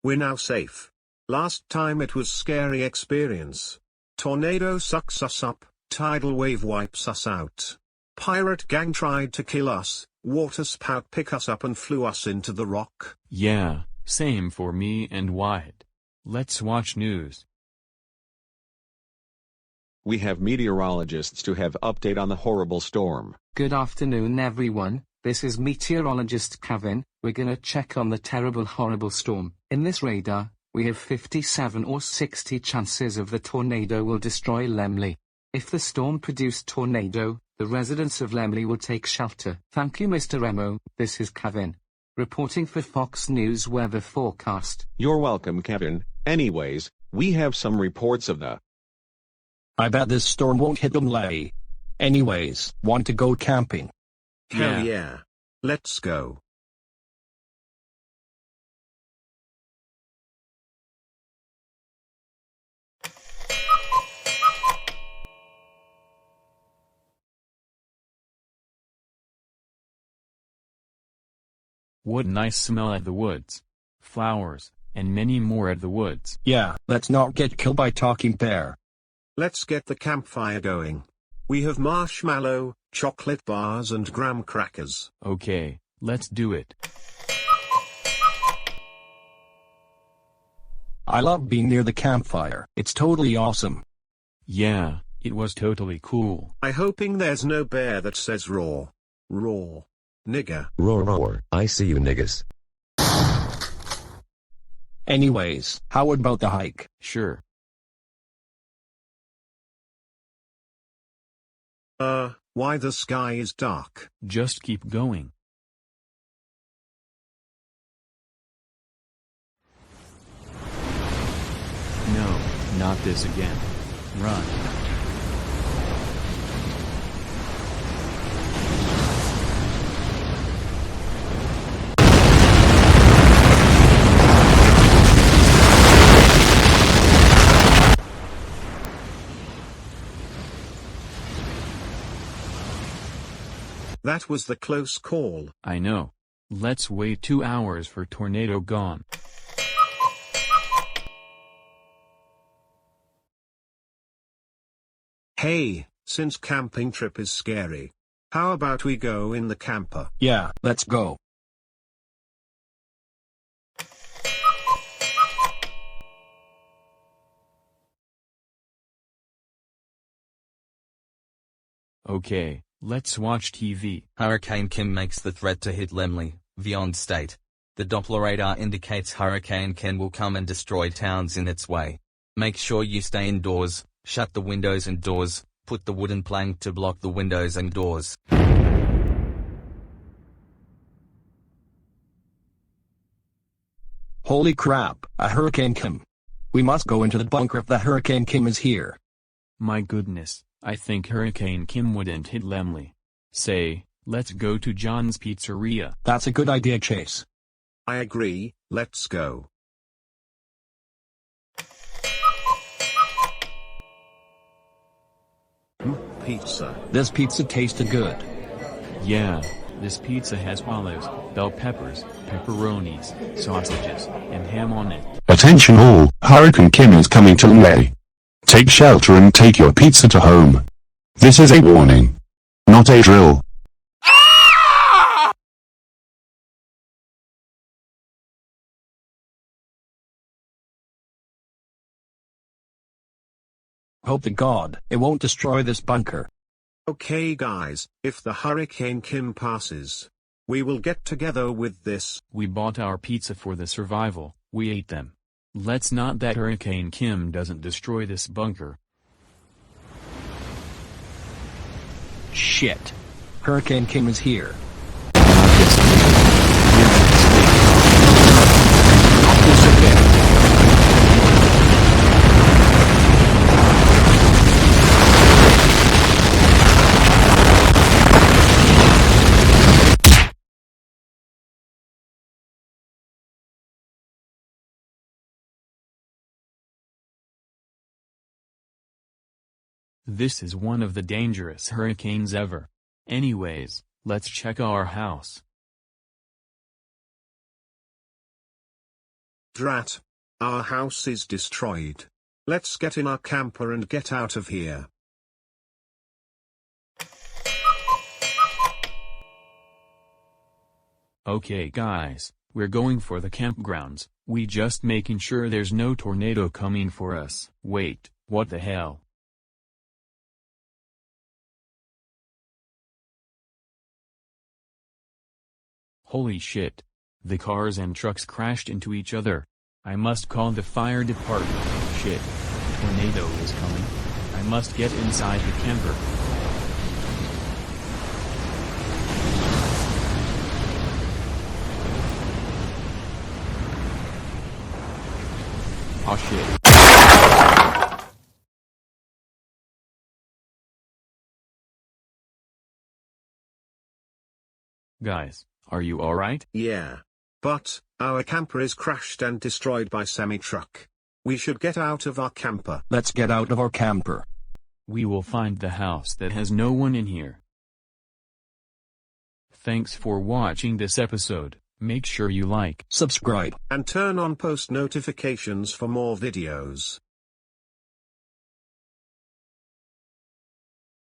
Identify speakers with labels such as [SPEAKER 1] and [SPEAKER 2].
[SPEAKER 1] We're now safe. Last time it was scary experience. Tornado sucks us up, tidal wave wipes us out. Pirate gang tried to kill us, waterspout pick us up and flew us into the rock.
[SPEAKER 2] Yeah, same for me and Wyatt. Let's watch news.
[SPEAKER 3] We have meteorologists to have update on the horrible storm.
[SPEAKER 4] Good afternoon everyone, this is meteorologist Kevin. We're gonna check on the terrible horrible storm. In this radar, we have 57 or 60 chances of the tornado will destroy Lemley. If the storm produced tornado, the residents of Lemley will take shelter. Thank you Mr. Remo. This is Kevin, reporting for Fox News weather forecast.
[SPEAKER 3] You're welcome, Kevin. Anyways, we have some reports of the...
[SPEAKER 5] I bet this storm won't hit Lemley. Anyways, want to go camping?
[SPEAKER 1] Hell yeah. Let's go.
[SPEAKER 2] What nice smell at the woods. Flowers, and many more at the woods.
[SPEAKER 5] Yeah, let's not get killed by talking bear.
[SPEAKER 1] Let's get the campfire going. We have marshmallow, chocolate bars and graham crackers.
[SPEAKER 2] Okay, let's do it.
[SPEAKER 5] I love being near the campfire. It's totally awesome.
[SPEAKER 2] Yeah, it was totally cool.
[SPEAKER 1] I hoping there's no bear that says roar. Roar. Nigger.
[SPEAKER 6] Roar roar, I see you niggas.
[SPEAKER 5] Anyways, how about the hike?
[SPEAKER 2] Sure.
[SPEAKER 1] Why the sky is dark?
[SPEAKER 2] Just keep going. No, not this again. Run.
[SPEAKER 1] That was the close call.
[SPEAKER 2] I know. Let's wait 2 hours for tornado gone.
[SPEAKER 1] Hey, since camping trip is scary, how about we go in the camper?
[SPEAKER 5] Yeah, let's go.
[SPEAKER 2] Okay, let's watch TV.
[SPEAKER 7] Hurricane Kim makes the threat to hit Lemley, Vyond state. The Doppler radar indicates Hurricane Kim will come and destroy towns in its way. Make sure you stay indoors, shut the windows and doors, put the wooden plank to block the windows and doors.
[SPEAKER 5] Holy crap, a Hurricane Kim. We must go into the bunker if the Hurricane Kim is here.
[SPEAKER 2] My goodness, I think Hurricane Kim wouldn't hit Lemley. Say, let's go to John's Pizzeria.
[SPEAKER 5] That's a good idea, Chase.
[SPEAKER 1] I agree, let's go. Pizza.
[SPEAKER 5] This pizza tasted good.
[SPEAKER 2] Yeah, this pizza has olives, bell peppers, pepperonis, sausages, and ham on it.
[SPEAKER 8] Attention all, Hurricane Kim is coming to Lemley. Take shelter and take your pizza to home. This is a warning, not a drill.
[SPEAKER 5] Hope to God, it won't destroy this bunker.
[SPEAKER 1] Okay guys, if the Hurricane Kim passes, we will get together with this.
[SPEAKER 2] We bought our pizza for the survival, we ate them. Let's not that Hurricane Kim doesn't destroy this bunker.
[SPEAKER 5] Shit. Hurricane Kim is here.
[SPEAKER 2] This is one of the dangerous hurricanes ever. Anyways, let's check our house.
[SPEAKER 1] Drat. Our house is destroyed. Let's get in our camper and get out of here.
[SPEAKER 2] Okay guys, we're going for the campgrounds, we just making sure there's no tornado coming for us. Wait, what the hell? Holy shit. The cars and trucks crashed into each other. I must call the fire department. Shit. A tornado is coming. I must get inside the camper. Oh shit. Guys, are you alright?
[SPEAKER 1] Yeah. But, our camper is crashed and destroyed by semi-truck. We should get out of our camper.
[SPEAKER 5] Let's get out of our camper.
[SPEAKER 2] We will find the house that has no one in here. Thanks for watching this episode. Make sure you like,
[SPEAKER 5] subscribe,
[SPEAKER 1] and turn on post notifications for more videos.